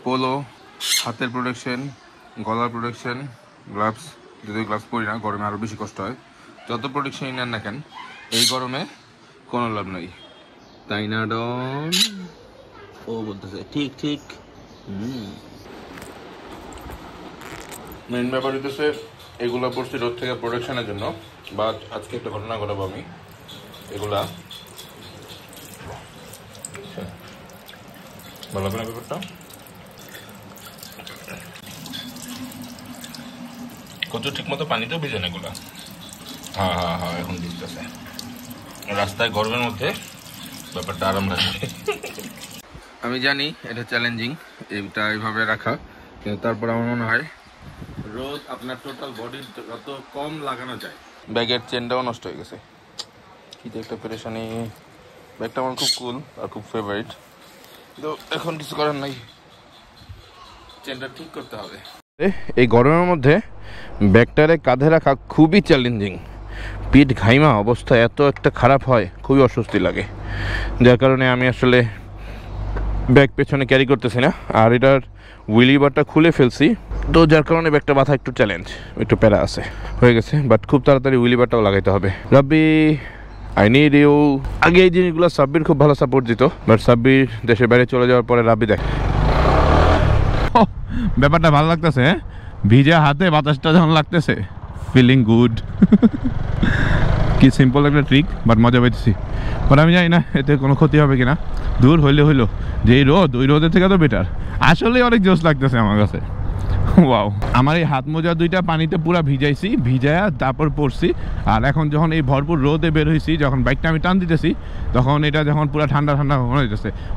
Polo, হাতের protection, গলার protection, gloves. যদি গ্লাভস পরি না, গরমে আরও বেশি কষ্ট হয়। যত প্রোটেকশনই নেন না কেন, এই গরমে কোনো লাভ নেই, তাই না ডন? ও বলতেছে ঠিক ঠিক। মেন ব্যাপার হইতেছে এগুলো পড়ছি রোদ থেকে প্রোটেকশনের জন্য। বা আজকে একটা ঘটনা ঘটাবো আমি। এগুলা ভালো হবে না ব্যাপারটা? কত ঠিক মতো পানিতেও ভিজে না এগুলা। হ্যাঁ হ্যাঁ হ্যাঁ, এখন ভিজতেছে। রাস্তায় গরমের মধ্যে ব্যাপারটা আরাম লাগবে। আমি জানি এটা চ্যালেঞ্জিং এটা এইভাবে রাখা, কিন্তু তারপর আমার মনে হয় রোদ আপনার টোটাল বডির যত কম লাগানো যায়। ব্যাগের চেনটাও নষ্ট হয়ে গেছে, কি যে একটা পেরেশানি। ব্যাগটা আমার খুব কুল আর খুব ফেভারিট, তো এখন কিছু করার নাই, চেনটা ঠিক করতে হবে। এই গরমের মধ্যে ব্যাগটারে কাঁধে রাখা খুবই চ্যালেঞ্জিং। পিঠ ঘাইমা অবস্থা এত একটা খারাপ হয়, খুবই অস্বস্তি লাগে, যার কারণে আমি আসলে ব্যাগ পেছনে ক্যারি করতেছি না। আর এটার হুইলি বারটা খুলে ফেলছি, তো যার কারণে ব্যাগটা মাথা একটু চ্যালেঞ্জ, একটু প্যারা আছে, হয়ে গেছে। বাট খুব তাড়াতাড়ি হুইলি বারটাও লাগাইতে হবে। রাব্বি আই নিড ইউ। আগে এই জিনিসগুলো সাব্বির খুব ভালো সাপোর্ট দিত, বাট সাব্বির দেশের বাইরে চলে যাওয়ার পরে রাব্বি দেখ ব্যাপারটা ভালো লাগতেছে। ভিজা হাতে বাতাসটা যখন লাগতেছে, ফিলিং গুড। কি সিম্পল একটা ট্রিক, বাট মজা পাইতেছি। বাট আমি জানি না এতে কোনো ক্ষতি হবে কিনা। দূর হইলে হইলো, যে এই রোদ, ওই রোদের থেকে তো বেটার। আসলে অনেক জোশ লাগতেছে আমার কাছে। ওয়াও, আমার এই হাত মোজা দুইটা পানিতে পুরো ভিজাইছি, ভিজায়া তারপর পরছি। আর এখন যখন এই ভরপুর রোদে বের হয়েছি, যখন বাইকটা আমি টান দিতেছি, তখন এটা যখন পুরো ঠান্ডা ঠান্ডা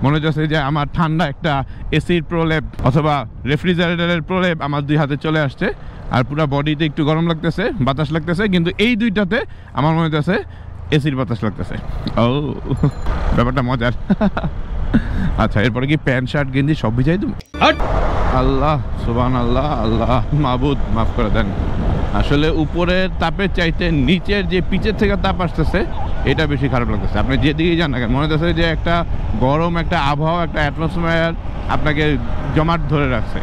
মনে হইতেছে যে আমার ঠান্ডা একটা এসির প্রলেপ অথবা রেফ্রিজারেটরের প্রলেপ আমার দুই হাতে চলে আসছে। আর পুরো বডিতে একটু গরম লাগতেছে, বাতাস লাগতেছে, কিন্তু এই দুইটাতে আমার মনে হইতেছে এসির বাতাস লাগতেছে। ও ব্যাপারটা মজার। আচ্ছা, এরপরে কি প্যান্ট শার্ট গেঞ্জি সব ভিজাই দেবো? আল্লাহ সুবহানাল্লাহ, আল্লাহ মাবুদ মাফ করে দেন। আসলে উপরের তাপের চাইতে নিচের যে পিচের থেকে তাপ আসতেছে, এটা বেশি খারাপ লাগতেছে। আপনি যেদিকেই যান না কেন, মনে হচ্ছে যে একটা গরম একটা আবহাওয়া, একটা অ্যাটমসফিয়ার আপনাকে জমাট ধরে রাখছে,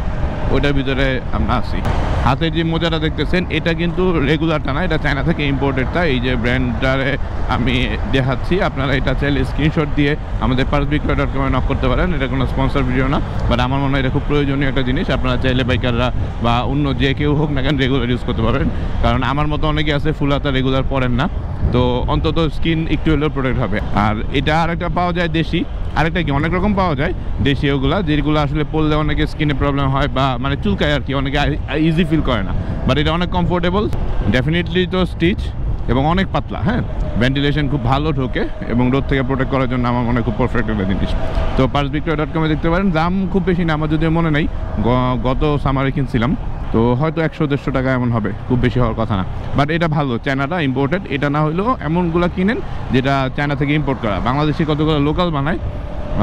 ওইটার ভিতরে আমরা আছি। হাতের যে মোজাটা দেখতেছেন, এটা কিন্তু রেগুলারটা না, এটা চায়না থেকে ইম্পোর্টেডটা। এই যে ব্র্যান্ডটারে আমি দেখাচ্ছি, আপনারা এটা চাইলে স্ক্রিনশট দিয়ে আমাদের parsbikroy.com নক করতে পারেন। এটা কোনো স্পন্সর ভিডিও না, বাট আমার মনে হয় এটা খুব প্রয়োজনীয় একটা জিনিস। আপনারা চাইলে বাইকাররা বা অন্য যে কেউ হোক না কেন রেগুলার ইউজ করতে পারেন, কারণ আমার মতো অনেকে আছে ফুল হাতা রেগুলার পরেন না, তো অন্তত স্কিন একটু হলেও প্রোটেক্ট হবে। আর এটা আরেকটা পাওয়া যায় দেশি, আরেকটা কি অনেক রকম পাওয়া যায় দেশি, ওগুলা যেগুলো আসলে পরলে অনেকে স্কিনে প্রবলেম হয় বা মানে চুলকায় আর কি, অনেকে ইজি ফিল করে না। বাট এটা অনেক কমফোর্টেবল, ডেফিনেটলি তো স্টিচ এবং অনেক পাতলা। হ্যাঁ, ভেন্টিলেশন খুব ভালো ঢোকে এবং রোদ থেকে প্রোটেক্ট করার জন্য আমার মনে হয় খুব পারফেক্ট একটা জিনিস। তো parsbikroy.com দেখতে পারেন। দাম খুব বেশি না, আমার যদিও মনে নেই, গত সামারে কিনছিলাম, তো হয়তো 100-150 টাকা এমন হবে, খুব বেশি হওয়ার কথা না। বাট এটা ভালো, চায়নাটা ইম্পোর্টেড। এটা না হলেও এমনগুলো কিনেন যেটা চায়না থেকে ইম্পোর্ট করা। বাংলাদেশি কতগুলো লোকাল বানায়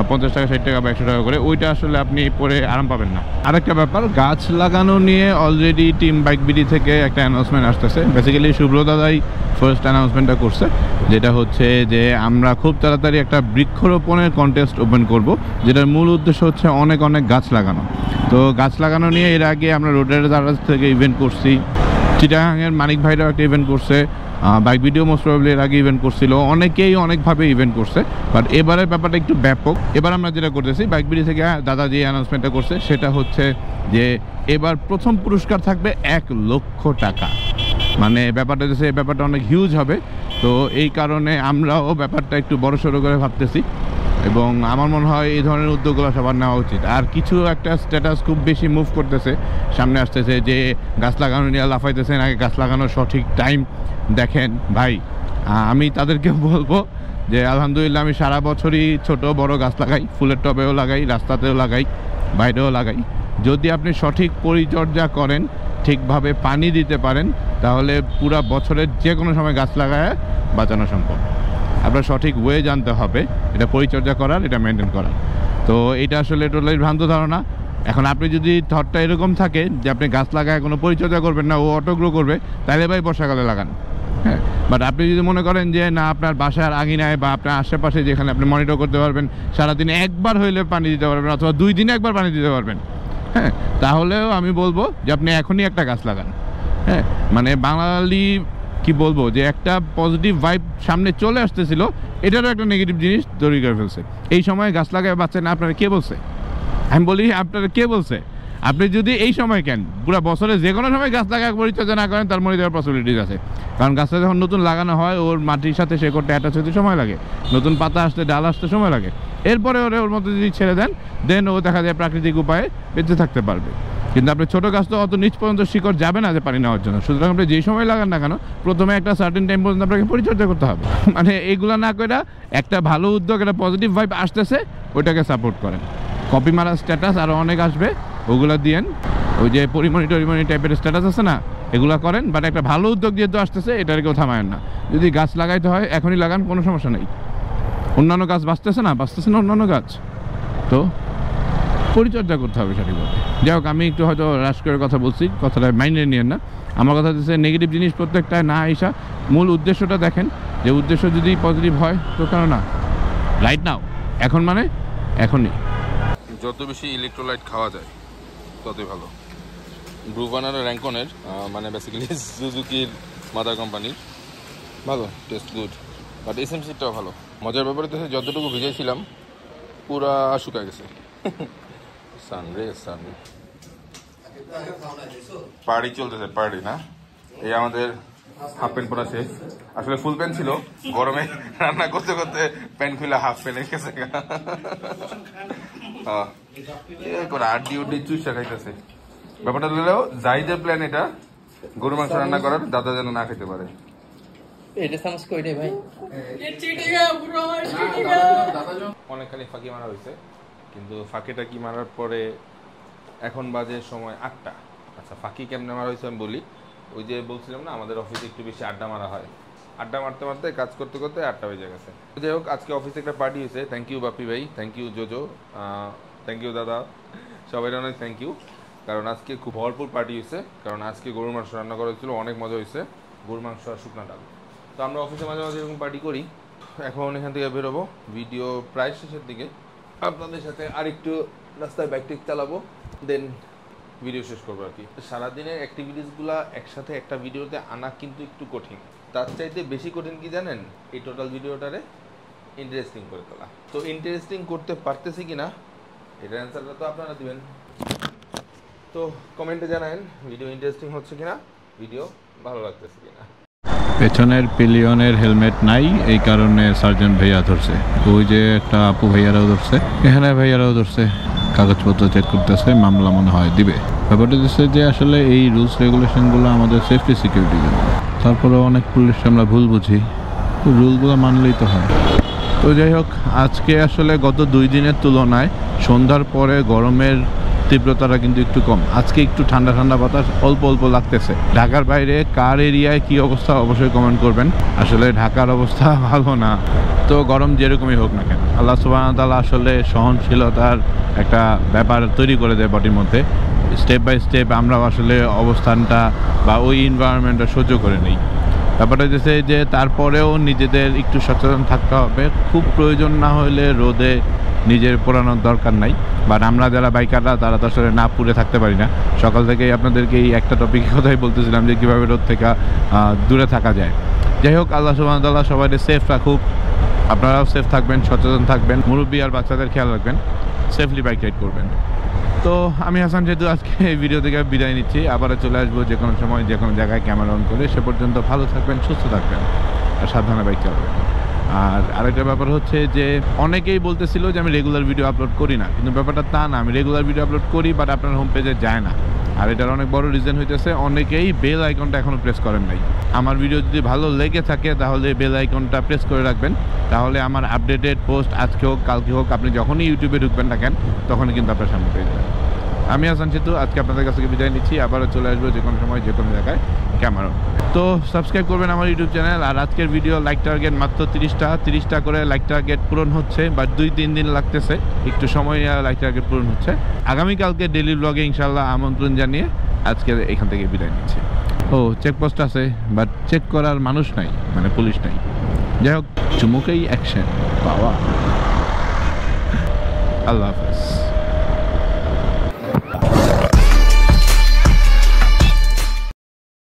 50 টাকা 60 টাকা বা 100 টাকা করে, ওইটা আসলে আপনি পরে আরাম পাবেন না। আরেকটা ব্যাপার, গাছ লাগানো নিয়ে অলরেডি টিম বাইক বিডি থেকে একটা অ্যানাউন্সমেন্ট আসতেছে। বেসিক্যালি সুব্রদাদাই ফার্স্ট অ্যানাউন্সমেন্টটা করছে, যেটা হচ্ছে যে আমরা খুব তাড়াতাড়ি একটা বৃক্ষরোপণের কন্টেস্ট ওপেন করব, যেটার মূল উদ্দেশ্য হচ্ছে অনেক অনেক গাছ লাগানো। তো গাছ লাগানো নিয়ে এর আগে আমরা রোডের দারাজ থেকে ইভেন্ট করছি, চিটাগাংয়ের মানিক ভাইরাও একটা ইভেন্ট করছে, বাইক ভিডিও মোস্ট প্রবাবলি এর আগে ইভেন্ট করছিল, অনেকেই অনেকভাবে ইভেন্ট করছে। বাট এবারের ব্যাপারটা একটু ব্যাপক। এবার আমরা যেটা করতেছি, বাইক ভিডিও থেকে দাদা যে অ্যানাউন্সমেন্টটা করছে, সেটা হচ্ছে যে এবার প্রথম পুরস্কার থাকবে 1 লক্ষ টাকা। মানে ব্যাপারটা হচ্ছে, এই ব্যাপারটা অনেক হিউজ হবে। তো এই কারণে আমরাও ব্যাপারটা একটু বড়সড় করে ভাবতেছি, এবং আমার মনে হয় এই ধরনের উদ্যোগগুলো সবার নেওয়া উচিত। আর কিছু একটা স্ট্যাটাস খুব বেশি মুভ করতেছে, সামনে আসতেছে যে গাছ লাগানো নিয়ে লাফাইতেছেন, আগে গাছ লাগানোর সঠিক টাইম দেখেন। ভাই, আমি তাদেরকে বলবো যে আলহামদুলিল্লাহ আমি সারা বছরই ছোট বড় গাছ লাগাই, ফুলের টবেও লাগাই, রাস্তাতেও লাগাই, বাইরেও লাগাই। যদি আপনি সঠিক পরিচর্যা করেন, ঠিকভাবে পানি দিতে পারেন, তাহলে পুরা বছরের যে কোনো সময় গাছ লাগায় বাঁচানো সম্ভব। আপনার সঠিক ওয়ে জানতে হবে এটা পরিচর্যা করার, এটা মেনটেন করার। তো এটা আসলে টোটালি ভ্রান্ত ধারণা। এখন আপনি যদি থটটা এরকম থাকে যে আপনি গাছ লাগায় কোনো পরিচর্যা করবেন না, ও অটোগ্রো করবে, তাহলে ভাই বর্ষাকালে লাগান। হ্যাঁ, বাট আপনি যদি মনে করেন যে না, আপনার বাসার আঙিনায় বা আপনার আশেপাশে যেখানে আপনি মনিটর করতে পারবেন, সারাদিনে একবার হইলে পানি দিতে পারবেন, অথবা 2 দিনে একবার পানি দিতে পারবেন, হ্যাঁ, তাহলেও আমি বলবো যে আপনি এখনই একটা গাছ লাগান। হ্যাঁ, মানে বাঙালি কি বলবো, যে একটা পজিটিভ ভাইব সামনে চলে আসতেছিল, এটারও একটা নেগেটিভ জিনিস তৈরি করে ফেলছে। এই সময় গাছ লাগায় বাচ্চা না, আপনারা কে বলছে? আমি বলি আপনারা কে বলছে? আপনি যদি এই সময় কেন, পুরো বছরে যে কোনো সময় গাছ লাগা পরিচর্যা না করেন, তার মরে যাওয়ার পসিবিলিটিস আছে। কারণ গাছটা যখন নতুন লাগানো হয়, ওর মাটির সাথে শেকড়টা অ্যাটাচ হতে সময় লাগে, নতুন পাতা আসতে, ডাল আসতে সময় লাগে। এরপরে ওর মধ্যে যদি ছেড়ে দেন, দেন ও দেখা যায় প্রাকৃতিক উপায়ে বেঁচে থাকতে পারবে। কিন্তু আপনি ছোটো গাছ তো অত নিচ পর্যন্ত শিকড় যাবে না যে পানি নেওয়ার জন্য। সুতরাং আপনি যেই সময় লাগান না কেন, প্রথমে একটা সার্টেন টাইম পর্যন্ত আপনাকে পরিচর্যা করতে হবে। মানে এইগুলো না করে একটা ভালো উদ্যোগ, একটা পজিটিভ ভাইব আসতেছে, ওইটাকে সাপোর্ট করেন। কপি মারা স্ট্যাটাস আরও অনেক আসবে, ওগুলো দিয়েন। ওই যে পরিমণি টরিমণি টাইপের স্ট্যাটাস আছে না, এগুলো করেন। বাট একটা ভালো উদ্যোগ যেহেতু আসতেছে, এটার কেউ থামায়েন না। যদি গাছ লাগাইতে হয় এখনই লাগান, কোনো সমস্যা নেই। অন্যান্য গাছ বাঁচতেছে না অন্যান্য গাছ, তো পরিচর্যা করতে হবে সঠিকভাবে। যাই হোক, আমি একটু হয়তো রাশ করে কথা বলছি, কথাটা মাইন্ডে নিয়েন না। আমার কথা হচ্ছে নেগেটিভ জিনিস প্রত্যেকটায় না আইসা মূল উদ্দেশ্যটা দেখেন, যে উদ্দেশ্য যদি পজিটিভ হয় তো কেন না। রাইট নাও, এখন মানে এখনই। যত বেশি ইলেকট্রোলাইট খাওয়া যায় ততই ভালো। ব্রুভানার র্যাঙ্কনের মানে বেসিক্যালি সুজুকির মাদার কোম্পানির, ভালো, টেস্ট গুড। বাট এসএমসিটাও ভালো। মজার ব্যাপারে তো যতটুকু ভিজেছিলাম পুরা শুকায় গেছে। সান রে সান, পার্টি চলতেছে, পার্টি না। এই আমাদের হাফ প্যান্ট পরা শেষ। আসলে ফুল প্যান্ট ছিল, গরমে রান্না করতে করতে প্যান্ট খুলে হাফ প্যান্ট গেছে। আড্ডি উড্ডি চুষা খাইতেছে। ব্যাপারটা দিলেও জাহিদের প্ল্যান এটা, গরু মাংস রান্না করার, দাদা যেন না খেতে পারে। অনেকখানি ফাঁকি মারা হয়েছে, কিন্তু ফাঁকিটা কি মারার পরে এখন বাজে সময় 8টা। আচ্ছা, ফাঁকি কেমনে মারা হয়েছে আমি বলি। ওই যে বলছিলাম না, আমাদের অফিসে একটু বেশি আড্ডা মারা হয়। আড্ডা মারতে মারতে কাজ করতে করতে 8টা বেজে গেছে। যাই হোক, আজকে অফিসে একটা পার্টি হয়েছে। থ্যাংক ইউ বাপি ভাই, thank you Jojo, thank you দাদা, সবাই অনেক থ্যাংক ইউ। কারণ আজকে খুব ভরপুর পার্টি হয়েছে। কারণ আজকে গরুর মাংস রান্না করা হয়েছিল, অনেক মজা হয়েছে। গরুর মাংস আর শুকনা ডাল। তো আমরা অফিসে মাঝে মাঝে এরকম পার্টি করি। এখন এখান থেকে বেরোবো, ভিডিও প্রায় শেষের দিকে। আপনাদের সাথে আরেকটু রাস্তায় বাইক টেক চালাবো, দেন ভিডিও শেষ করবো আর কি। সারাদিনের অ্যাক্টিভিটিসগুলো একসাথে একটা ভিডিওতে আনা কিন্তু একটু কঠিন। তার চাইতে বেশি কঠিন কি জানেন? এই টোটাল ভিডিওটারে ইন্টারেস্টিং করে তোলা। তো ইন্টারেস্টিং করতে পারতেছি কি না, এটার অ্যান্সারটা তো আপনারা দিবেন। তো কমেন্টে জানাবেন ভিডিও ইন্টারেস্টিং হচ্ছে কিনা, ভিডিও ভালো লাগতেছে কিনা। পেছনের পিলিয়নের হেলমেট নাই, এই কারণে সার্জেন্ট ভাইয়া ধরছে। ওই যে একটা আপু ভাইয়ারাও ধরছে, এখানে ভাইয়ারাও ধরছে, কাগজপত্র চেক করতেছে, মামলা মনে হয় দিবে। ব্যাপারটা হচ্ছে যে আসলে এই রুলস রেগুলেশনগুলো আমাদের সেফটি সিকিউরিটির জন্য। তারপরে অনেক পুলিশ আমরা ভুল বুঝি, তো রুলগুলো মানলেই তো হয়। তো যাই হোক, আজকে আসলে গত 2 দিনের তুলনায় সন্ধ্যার পরে গরমের তীব্রতাটা কিন্তু একটু কম। আজকে একটু ঠান্ডা ঠান্ডা বাতাস অল্প অল্প লাগতেছে। ঢাকার বাইরে কার এরিয়ায় কি অবস্থা অবশ্যই কমেন্ট করবেন। আসলে ঢাকার অবস্থা ভালো না। তো গরম যেরকমই হোক না কেন, আল্লাহ সুবহানাহু ওয়া তাআলা আসলে সহনশীলতার একটা ব্যাপার তৈরি করে দেয় বডির মধ্যে। স্টেপ বাই স্টেপ আমরাও আসলে অবস্থানটা বা ওই এনভায়রনমেন্টটা সহ্য করে নিই। ব্যাপারটা হচ্ছে যে তারপরেও নিজেদের একটু সচেতন থাকতে হবে। খুব প্রয়োজন না হলে রোদে নিজের পোড়ানোর দরকার নাই। বাট আমরা যারা বাইকাররা তারা তো আসলে না পুড়ে থাকতে পারি না। সকাল থেকেই আপনাদেরকে এই একটা টপিকের কথাই বলতেছিলাম যে কীভাবে রোদ থেকে দূরে থাকা যায়। যাই হোক, আল্লাহ সুবহানাহু ওয়া তাআলা সবাই সেফ রাখুক। আপনারাও সেফ থাকবেন, সচেতন থাকবেন, মুরব্বী আর বাচ্চাদের খেয়াল রাখবেন, সেফলি বাইক রাইড করবেন। তো আমি হাসান যেহেতু আজকে এই ভিডিও থেকে বিদায় নিচ্ছি। আবারও চলে আসবো যে কোনো সময় যে কোনো জায়গায় ক্যামেরা অন করে। সে পর্যন্ত ভালো থাকবেন, সুস্থ থাকবেন আর সাবধানে বাইক চালাবেন। আর আরেকটা ব্যাপার হচ্ছে যে অনেকেই বলতেছিল যে আমি রেগুলার ভিডিও আপলোড করি না, কিন্তু ব্যাপারটা তা না। আমি রেগুলার ভিডিও আপলোড করি, বাট আপনার হোম পেজে যায় না। আর এটার অনেক বড় রিজন হইতেছে অনেকেই বেল আইকনটা এখনও প্রেস করেন নাই। আমার ভিডিও যদি ভালো লেগে থাকে তাহলে বেল আইকনটা প্রেস করে রাখবেন। তাহলে আমার আপডেটেড পোস্ট আজকে হোক কালকে হোক, আপনি যখনই ইউটিউবে ঢুকবেন না কেন তখনই কিন্তু আপনার সামনে পেয়ে যাবেন। আমি হাসান সেতু আজকে আপনাদের কাছ থেকে বিদায় নিচ্ছি। আবারও চলে আসবো যে কোনো সময় যে কোনো জায়গায় ক্যামেরা। তো সাবস্ক্রাইব করবেন আমার ইউটিউব চ্যানেল। আর আজকের ভিডিও লাইক টার্গেট মাত্র 30টা করে লাইক টার্গেট পূরণ হচ্ছে, বা 2-3 দিন লাগতেছে, একটু সময় লাইক টার্গেট পূরণ হচ্ছে। আগামীকালকে ডেইলি ব্লগে ইনশাল্লাহ আমন্ত্রণ জানিয়ে আজকে এখান থেকে বিদায় নিচ্ছি। চেকপোস্ট আছে, বাট চেক করার মানুষ নাই, মানে পুলিশ নাই। যাই হোক, চুমুকেই অ্যাকশন পাওয়া। আল্লাহ হাফেজ।